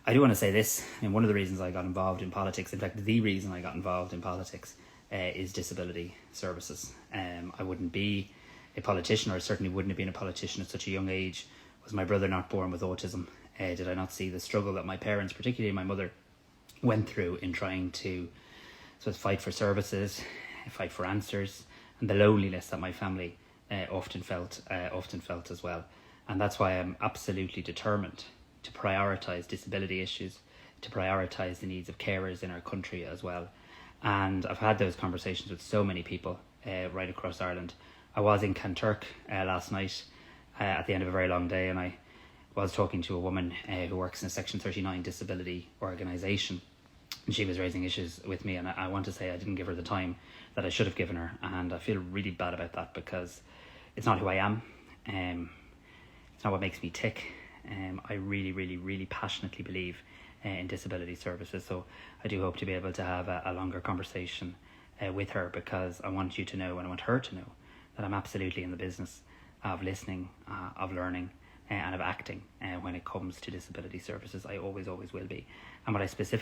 I do want to say this, and one of the reasons I got involved in politics, in fact, the reason I got involved in politics, is disability services. I wouldn't be a politician, or I certainly wouldn't have been a politician at such a young age. Was my brother not born with autism? Did I not see the struggle that my parents, particularly my mother, went through in trying to fight for services, fight for answers, and the loneliness that my family often felt as well. And that's why I'm absolutely determined to prioritise disability issues, to prioritise the needs of carers in our country as well. And I've had those conversations with so many people right across Ireland. I was in Kanturk last night at the end of a very long day, and I was talking to a woman who works in a Section 39 disability organisation, and she was raising issues with me, and I want to say I didn't give her the time that I should have given her, and I feel really bad about that, because it's not who I am. It's not what makes me tick. I really, really, really passionately believe in disability services, so I do hope to be able to have a longer conversation with her, because I want you to know, and I want her to know, that I'm absolutely in the business of listening, of learning, and of acting when it comes to disability services. I always will be. And what I specifically